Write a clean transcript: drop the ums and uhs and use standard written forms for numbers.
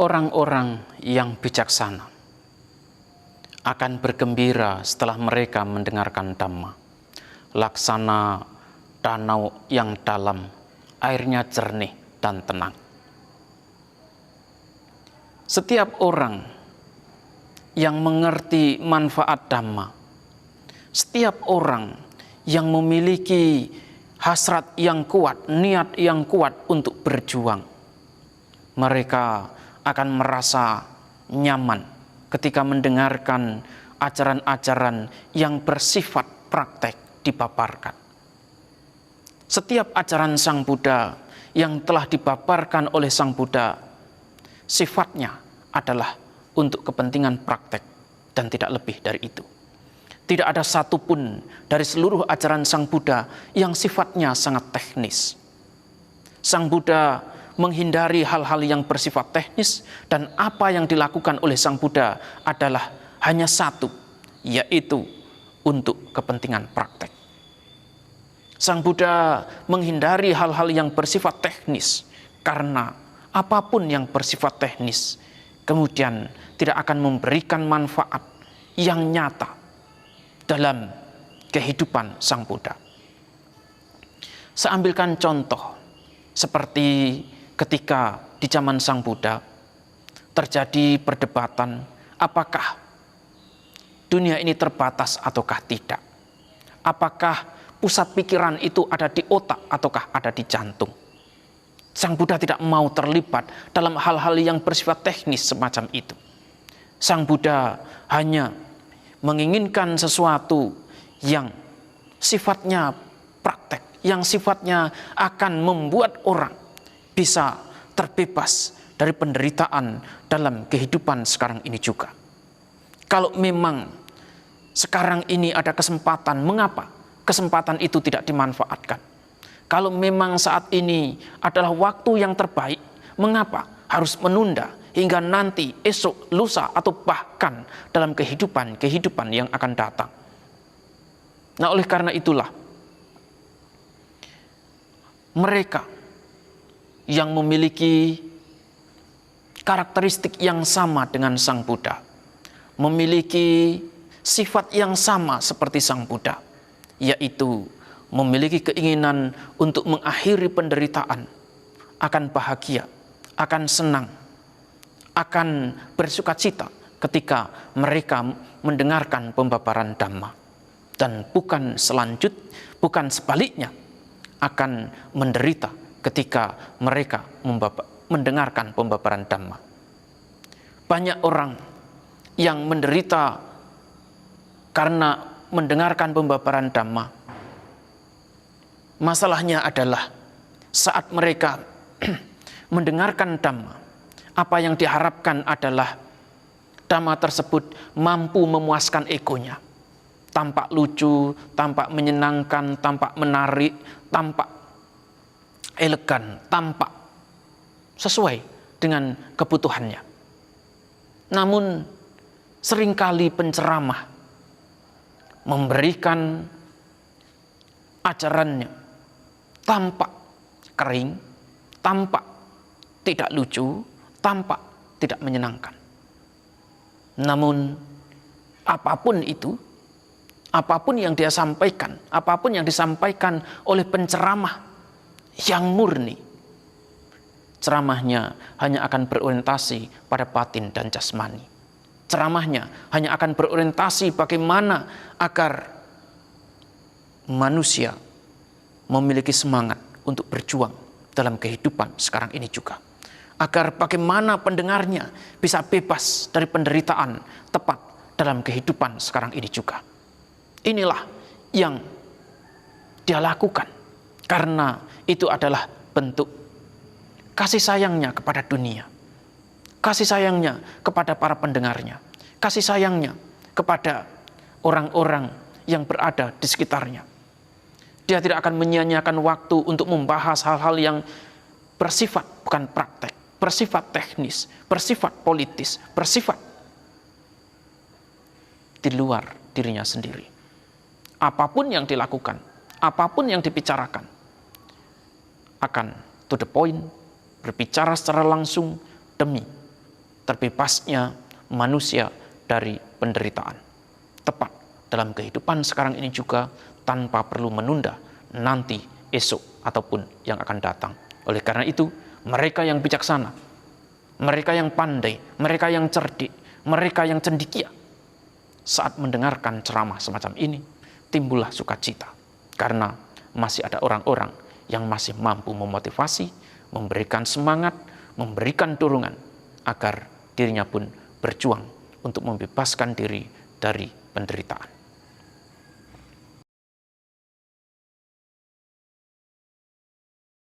Orang-orang yang bijaksana akan bergembira setelah mereka mendengarkan Dhamma. Laksana danau yang dalam, airnya jernih dan tenang. Setiap orang yang mengerti manfaat Dhamma, setiap orang yang memiliki hasrat yang kuat, niat yang kuat untuk berjuang, mereka akan merasa nyaman ketika mendengarkan ajaran-ajaran yang bersifat praktek dipaparkan. Setiap ajaran Sang Buddha yang telah dipaparkan oleh Sang Buddha, sifatnya adalah untuk kepentingan praktek dan tidak lebih dari itu. Tidak ada satupun dari seluruh ajaran Sang Buddha yang sifatnya sangat teknis. Sang Buddha menghindari hal-hal yang bersifat teknis, dan apa yang dilakukan oleh Sang Buddha adalah hanya satu, yaitu untuk kepentingan praktek. Sang Buddha menghindari hal-hal yang bersifat teknis, karena apapun yang bersifat teknis kemudian tidak akan memberikan manfaat yang nyata dalam kehidupan Sang Buddha. Saya ambilkan contoh seperti ketika di zaman Sang Buddha terjadi perdebatan apakah dunia ini terbatas ataukah tidak. Apakah pusat pikiran itu ada di otak ataukah ada di jantung. Sang Buddha tidak mau terlibat dalam hal-hal yang bersifat teknis semacam itu. Sang Buddha hanya menginginkan sesuatu yang sifatnya praktek, yang sifatnya akan membuat orang bisa terbebas dari penderitaan dalam kehidupan sekarang ini juga. Kalau memang sekarang ini ada kesempatan, mengapa kesempatan itu tidak dimanfaatkan? Kalau memang saat ini adalah waktu yang terbaik, mengapa harus menunda hingga nanti, esok, lusa, atau bahkan dalam kehidupan yang akan datang? Nah, oleh karena itulah mereka yang memiliki karakteristik yang sama dengan Sang Buddha, memiliki sifat yang sama seperti Sang Buddha, yaitu memiliki keinginan untuk mengakhiri penderitaan, akan bahagia, akan senang, akan bersukacita ketika mereka mendengarkan pembabaran Dhamma, dan bukan sebaliknya akan menderita ketika mereka mendengarkan pembabaran Dhamma. Banyak orang yang menderita karena mendengarkan pembabaran Dhamma. Masalahnya adalah saat mereka mendengarkan Dhamma, apa yang diharapkan adalah Dhamma tersebut mampu memuaskan egonya. Tampak lucu, tampak menyenangkan, tampak menarik, tampak elegan, tampak sesuai dengan kebutuhannya. Namun seringkali penceramah memberikan ajarannya tampak kering, tampak tidak lucu, tampak tidak menyenangkan. Namun apapun itu, apapun yang dia sampaikan, apapun yang disampaikan oleh penceramah yang murni, ceramahnya hanya akan berorientasi pada batin dan jasmani. Ceramahnya hanya akan berorientasi bagaimana agar manusia memiliki semangat untuk berjuang dalam kehidupan sekarang ini juga. Agar bagaimana pendengarnya bisa bebas dari penderitaan tepat dalam kehidupan sekarang ini juga. Inilah yang dia lakukan, karena itu adalah bentuk kasih sayangnya kepada dunia, kasih sayangnya kepada para pendengarnya, kasih sayangnya kepada orang-orang yang berada di sekitarnya. Dia tidak akan menyia-nyiakan waktu untuk membahas hal-hal yang bersifat bukan praktek, bersifat teknis, bersifat politis, bersifat di luar dirinya sendiri. Apapun yang dilakukan, apapun yang dibicarakan, akan to the point, berbicara secara langsung demi terbebasnya manusia dari penderitaan. Tepat dalam kehidupan sekarang ini juga, tanpa perlu menunda nanti, esok, ataupun yang akan datang. Oleh karena itu, mereka yang bijaksana, mereka yang pandai, mereka yang cerdik, mereka yang cendekia, saat mendengarkan ceramah semacam ini, timbullah sukacita. Karena masih ada orang-orang yang masih mampu memotivasi, memberikan semangat, memberikan dorongan, agar dirinya pun berjuang untuk membebaskan diri dari penderitaan.